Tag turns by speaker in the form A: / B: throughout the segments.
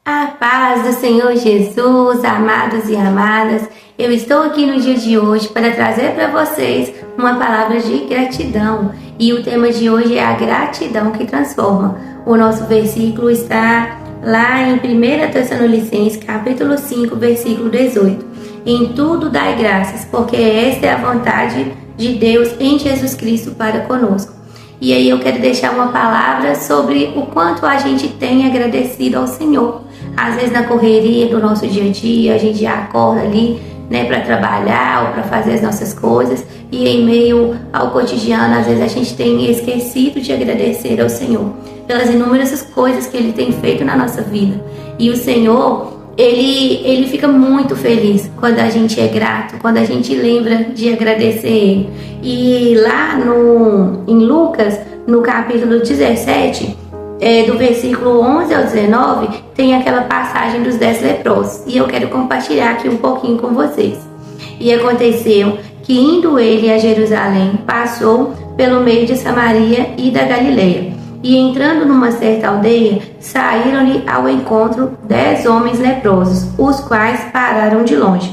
A: A paz do Senhor Jesus, amados e amadas, eu estou aqui no dia de hoje para trazer para vocês uma palavra de gratidão. E o tema de hoje é a gratidão que transforma. O nosso versículo está lá em 1 Tessalonicenses, capítulo 5, versículo 18. Em tudo dai graças, porque esta é a vontade de Deus em Jesus Cristo para conosco. E aí eu quero deixar uma palavra sobre o quanto a gente tem agradecido ao Senhor. Às vezes na correria do nosso dia a dia, a gente já acorda ali, para trabalhar ou para fazer as nossas coisas, e em meio ao cotidiano, às vezes a gente tem esquecido de agradecer ao Senhor pelas inúmeras coisas que Ele tem feito na nossa vida. E o Senhor, Ele fica muito feliz quando a gente é grato, quando a gente lembra de agradecer Ele. E lá em Lucas, no capítulo 17, do versículo 11 ao 19, tem aquela passagem dos 10 leprosos. E eu quero compartilhar aqui um pouquinho com vocês. E aconteceu que, indo ele a Jerusalém, passou pelo meio de Samaria e da Galileia. E entrando numa certa aldeia, saíram-lhe ao encontro 10 homens leprosos, os quais pararam de longe.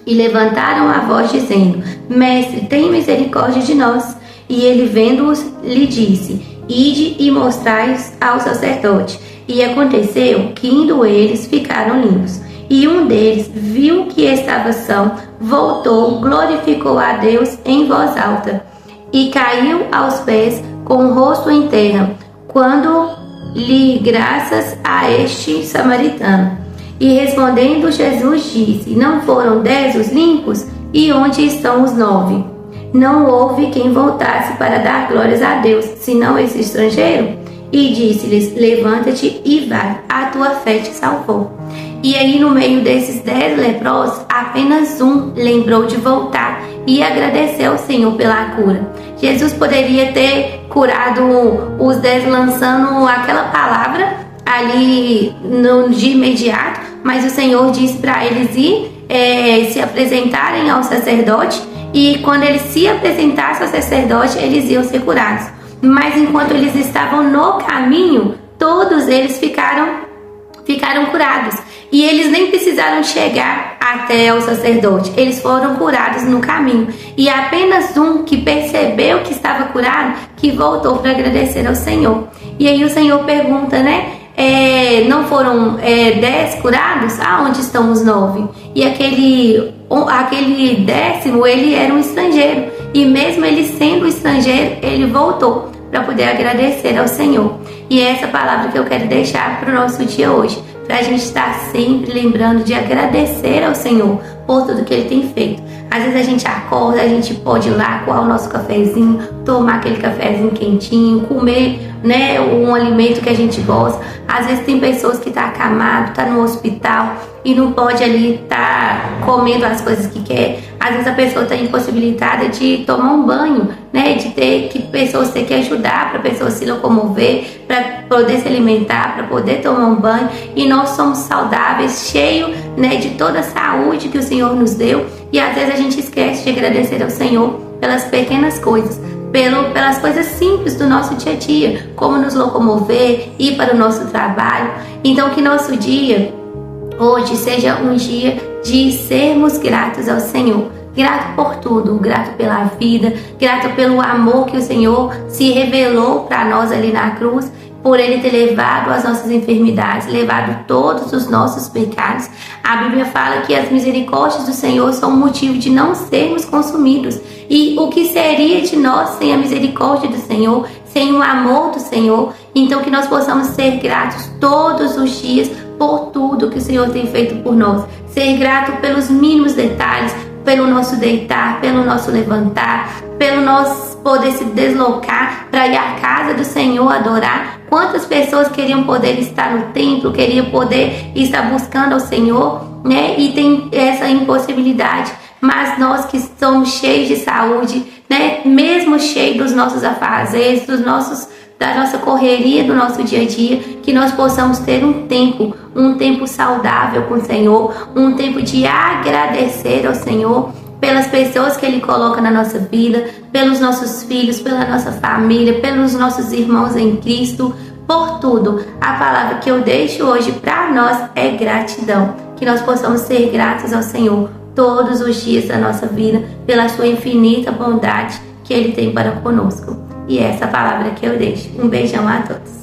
A: E levantaram a voz, dizendo: Mestre, tem misericórdia de nós. E ele, vendo-os, lhe disse: Ide e mostrai-os ao sacerdote. E aconteceu que, indo eles, ficaram limpos. E um deles viu que estava são, voltou, glorificou a Deus em voz alta, e caiu aos pés com o rosto em terra, quando lhe graças a este samaritano. E respondendo Jesus disse: Não foram 10 os limpos? E onde estão os 9? Não houve quem voltasse para dar glórias a Deus, senão esse estrangeiro? E disse-lhes: Levanta-te e vai, a tua fé te salvou. E aí, no meio desses 10 leprosos, apenas um lembrou de voltar e agradecer ao Senhor pela cura. Jesus poderia ter curado os 10 lançando aquela palavra ali de imediato, mas o Senhor disse para eles se apresentarem ao sacerdote, e quando eles se apresentassem ao sacerdote, eles iam ser curados. Mas enquanto eles estavam no caminho, todos eles ficaram curados. E eles nem precisaram chegar até o sacerdote, eles foram curados no caminho. E apenas um que percebeu que estava curado, que voltou para agradecer ao Senhor. E aí o Senhor pergunta, não foram 10 curados? Aonde estão os 9? E aquele 10º, ele era um estrangeiro. E mesmo ele sendo estrangeiro, ele voltou para poder agradecer ao Senhor. E é essa palavra que eu quero deixar para o nosso dia hoje, para a gente estar sempre lembrando de agradecer ao Senhor por tudo que Ele tem feito. Às vezes a gente acorda, a gente pode ir lá coar o nosso cafezinho, tomar aquele cafezinho quentinho, comer um alimento que a gente gosta. Às vezes tem pessoas que estão acamadas, estão no hospital e não pode ali estar comendo as coisas que quer. Às vezes a pessoa está impossibilitada de tomar um banho, de ter que pessoas ter que ajudar para a pessoa se locomover, para poder se alimentar, para poder tomar um banho. E nós somos saudáveis, cheios de toda a saúde que o Senhor nos deu. E às vezes a gente esquece de agradecer ao Senhor pelas pequenas coisas, pelas coisas simples do nosso dia a dia, como nos locomover, ir para o nosso trabalho. Então que nosso dia hoje seja um dia de sermos gratos ao Senhor. Grato por tudo, grato pela vida, grato pelo amor que o Senhor se revelou para nós ali na cruz, por Ele ter levado as nossas enfermidades, levado todos os nossos pecados. A Bíblia fala que as misericórdias do Senhor são motivo de não sermos consumidos. E o que seria de nós sem a misericórdia do Senhor, sem o amor do Senhor? Então que nós possamos ser gratos todos os dias por tudo que o Senhor tem feito por nós. Ser grato pelos mínimos detalhes, pelo nosso deitar, pelo nosso levantar, pelo nosso poder se deslocar para ir à casa do Senhor adorar. Quantas pessoas queriam poder estar no templo, queriam poder estar buscando ao Senhor, e tem essa impossibilidade. Mas nós que somos cheios de saúde, mesmo cheios dos nossos afazeres, da nossa correria, do nosso dia a dia, que nós possamos ter um tempo saudável com o Senhor, um tempo de agradecer ao Senhor pelas pessoas que Ele coloca na nossa vida, pelos nossos filhos, pela nossa família, pelos nossos irmãos em Cristo, por tudo. A palavra que eu deixo hoje para nós é gratidão. Que nós possamos ser gratos ao Senhor todos os dias da nossa vida pela sua infinita bondade que Ele tem para conosco. E essa palavra que eu deixo. Um beijão a todos.